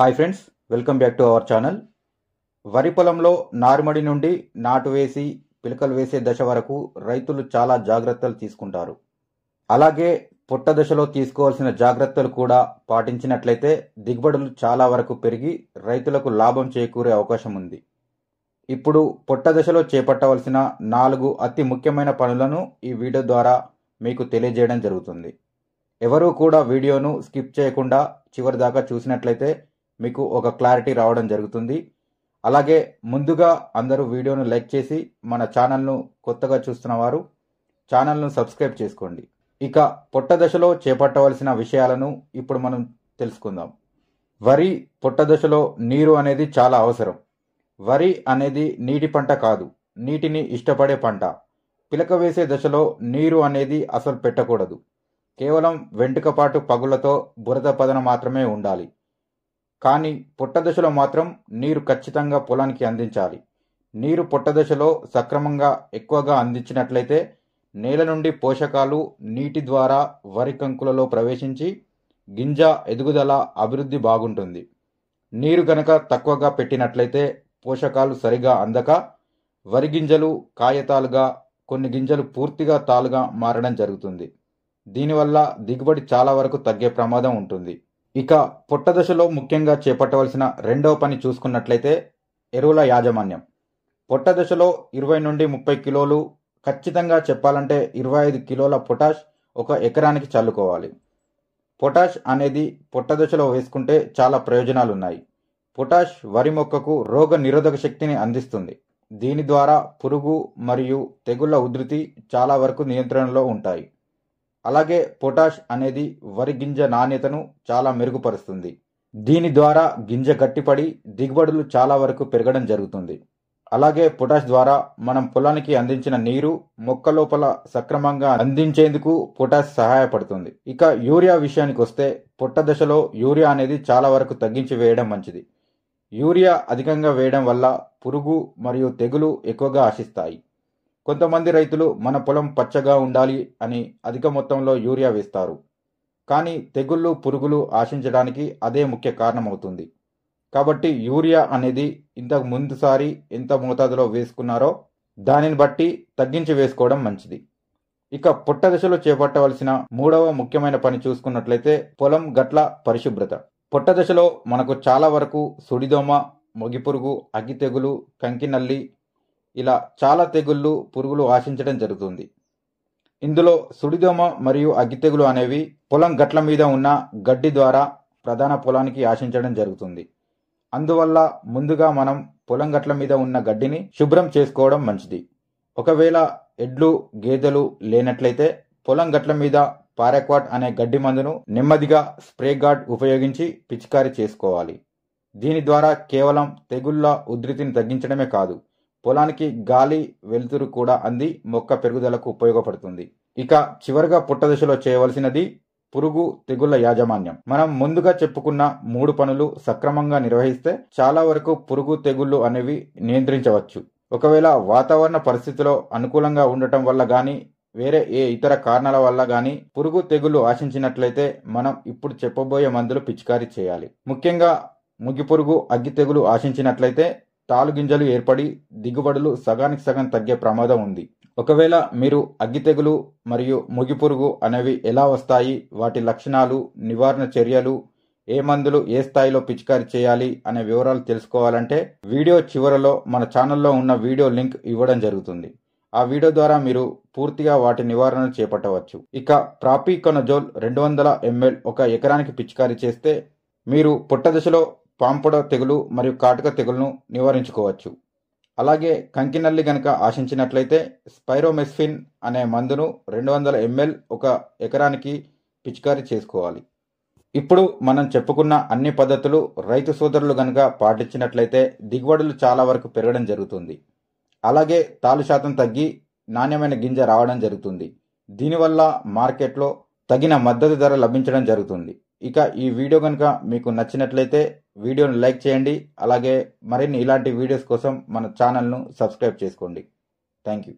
Hi friends, welcome back to our channel. వరి పొలంలో నారుమడి నుండి నాటు వేసి పిలకలు వేసే దశ వరకు రైతులు చాలా జాగ్రత్తలు తీసుకుంటారు. అలాగే పొట్ట దశలో తీసుకోవాల్సిన జాగ్రత్తలు కూడా పాటించినట్లయితే దిగుబడులు చాలా వరకు పెరిగి రైతులకు లాభం చేకూరే అవకాశం ఉంది. ఇప్పుడు పొట్ట దశలో చేపట్టవలసిన 4 అతి ముఖ్యమైన పనులను ఈ వీడియో ద్వారా మీకు తెలియజేయడం జరుగుతుంది. ఎవరూ కూడా వీడియోను స్కిప్ చేయకుండా చివరి దాకా చూసినట్లయితే మీకు ఒక క్లారిటీ రావడం జరుగుతుంది. అలాగే ముందుగా అందరూ వీడియోను లైక్ చేసి మన ఛానల్ను కొత్తగా చూస్తున్న వారు ఛానల్ను సబ్స్క్రైబ్ చేసుకోండి. ఇక పొట్ట దశలో చేపట్టవలసిన విషయాలను ఇప్పుడు మనం తెలుసుకుందాం. వరి పొట్ట దశలో నీరు అనేది చాలా అవసరం. వరి అనేది నీటి పంట కాదు, నీటిని ఇష్టపడే పంట. పిలక వేసే దశలో నీరు అనేది అసలు పెట్టకూడదు. కేవలం వెంటుకపాటు పగులతో బురద పదన మాత్రమే ఉండాలి. కానీ పొట్ట దశలో మాత్రం నీరు ఖచ్చితంగా పొలానికి అందించాలి. నీరు పొట్ట దశలో సక్రమంగా ఎక్కువగా అందించినట్లయితే నేల నుండి పోషకాలు నీటి ద్వారా వరి కంకులలో ప్రవేశించి గింజ ఎదుగుదల అభివృద్ధి బాగుంటుంది. నీరు గనక తక్కువగా పెట్టినట్లయితే పోషకాలు సరిగా అందక వరి గింజలు కాయతాలుగా, కొన్ని గింజలు పూర్తిగా తాలుగా మారడం జరుగుతుంది. దీనివల్ల దిగుబడి చాలా వరకు తగ్గే ప్రమాదం ఉంటుంది. ఇక పొట్ట దశలో ముఖ్యంగా చేపట్టవలసిన రెండవ పని చూసుకున్నట్లయితే ఎరువుల యాజమాన్యం. పొట్ట దశలో 20 నుండి 30 కిలోలు, ఖచ్చితంగా చెప్పాలంటే 25 కిలోల పొటాష్ ఒక ఎకరానికి చల్లుకోవాలి. పొటాష్ అనేది పొట్ట దశలో వేసుకుంటే చాలా ప్రయోజనాలు ఉన్నాయి. పొటాష్ వరి మొక్కకు రోగ నిరోధక శక్తిని అందిస్తుంది. దీని ద్వారా పురుగు మరియు తెగుళ్ల ఉధృతి చాలా వరకు నియంత్రణలో ఉంటాయి. అలాగే పొటాష్ అనేది వరి గింజ నాణ్యతను చాలా మెరుగుపరుస్తుంది. దీని ద్వారా గింజ గట్టిపడి దిగుబడులు చాలా వరకు పెరగడం జరుగుతుంది. అలాగే పొటాష్ ద్వారా మనం పొలానికి అందించిన నీరు మొక్క లోపల సక్రమంగా అందించేందుకు పొటాష్ సహాయపడుతుంది. ఇక యూరియా విషయానికి వస్తే పొట్ట దశలో యూరియా అనేది చాలా వరకు తగ్గించి వేయడం మంచిది. యూరియా అధికంగా వేయడం వల్ల పురుగు మరియు తెగులు ఎక్కువగా ఆశిస్తాయి. కొంతమంది రైతులు మన పొలం పచ్చగా ఉండాలి అని అధిక మొత్తంలో యూరియా వేస్తారు. కానీ తెగుళ్ళు పురుగులు ఆశించడానికి అదే ముఖ్య కారణమవుతుంది. కాబట్టి యూరియా అనేది ఇంతకు ముందుసారి ఎంత మోతాదులో వేసుకున్నారో దానిని బట్టి తగ్గించి వేసుకోవడం మంచిది. ఇక పొట్ట దశలో చేపట్టవలసిన 3వ ముఖ్యమైన పని చూసుకున్నట్లయితే పొలం గట్ల పరిశుభ్రత. పొట్ట దశలో మనకు చాలా వరకు సుడిదోమ, మొగిపురుగు, అగ్గి తెగులు, కంకినల్లి ఇలా చాలా తెగుళ్ళు పురుగులు ఆశించడం జరుగుతుంది. ఇందులో సుడిదోమ మరియు అగ్గి తెగులు అనేవి పొలం గట్ల మీద ఉన్న గడ్డి ద్వారా ప్రధాన పొలానికి ఆశించడం జరుగుతుంది. అందువల్ల ముందుగా మనం పొలం గట్ల మీద ఉన్న గడ్డిని శుభ్రం చేసుకోవడం మంచిది. ఒకవేళ ఎడ్లు గేదెలు లేనట్లయితే పొలం గట్ల మీద పారాక్వాట్ అనే గడ్డి మందును నెమ్మదిగా స్ప్రే గార్డ్ ఉపయోగించి పిచికారీ చేసుకోవాలి. దీని ద్వారా కేవలం తెగుళ్ల ఉధృతిని తగ్గించడమే కాదు, పొలానికి గాలి వెలుతురు కూడా అంది మొక్క పెరుగుదలకు ఉపయోగపడుతుంది. ఇక చివరిగా పొట్ట దశలో చేయవలసినది పురుగు తెగుళ్ల యాజమాన్యం. మనం ముందుగా చెప్పుకున్న 3 పనులు సక్రమంగా నిర్వహిస్తే చాలా వరకు పురుగు తెగుళ్లు అనేవి నియంత్రించవచ్చు. ఒకవేళ వాతావరణ పరిస్థితుల్లో అనుకూలంగా ఉండటం వల్ల గానీ వేరే ఏ ఇతర కారణాల వల్ల గానీ పురుగు తెగుళ్లు ఆశించినట్లయితే మనం ఇప్పుడు చెప్పబోయే మందులు పిచికారీ చేయాలి. ముఖ్యంగా ముగిపురుగు, అగ్గి తెగులు ఆశించినట్లయితే తాలు గింజలు ఏర్పడి దిగుబడులు సగానికి సగం తగ్గే ప్రమాదం ఉంది. ఒకవేళ మీరు అగ్గి తెగులు మరియు ముగిపురుగు అనేవి ఎలా వస్తాయి, వాటి లక్షణాలు, నివారణ చర్యలు, ఏ మందులు ఏ స్థాయిలో పిచికారీ చేయాలి అనే వివరాలు తెలుసుకోవాలంటే వీడియో చివరలో మన ఛానల్లో ఉన్న వీడియో లింక్ ఇవ్వడం జరుగుతుంది. ఆ వీడియో ద్వారా మీరు పూర్తిగా వాటి నివారణలు చేపట్టవచ్చు. ఇక ప్రాపికొనజోల్ 200 ml ఒక ఎకరానికి పిచికారీ చేస్తే మీరు పొట్ట దశలో పాంపొడ తెగులు మరియు కాటుక తెగులను నివారించుకోవచ్చు. అలాగే కంకినల్లి గనక ఆశించినట్లయితే స్పైరోమెస్ఫిన్ అనే మందును 200 ml ఒక ఎకరానికి పిచికారీ చేసుకోవాలి. ఇప్పుడు మనం చెప్పుకున్న అన్ని పద్ధతులు రైతు సోదరులు గనక పాటించినట్లయితే దిగుబడులు చాలా వరకు పెరగడం జరుగుతుంది. అలాగే తాలు శాతం తగ్గి నాణ్యమైన గింజ రావడం జరుగుతుంది. దీనివల్ల మార్కెట్లో తగిన మద్దతు ధర లభించడం జరుగుతుంది. ఇక ఈ వీడియో కనుక మీకు నచ్చినట్లయితే వీడియోను లైక్ చేయండి. అలాగే మరిన్ని ఇలాంటి వీడియోస్ కోసం మన ఛానల్ను సబ్స్క్రైబ్ చేసుకోండి. Thank you.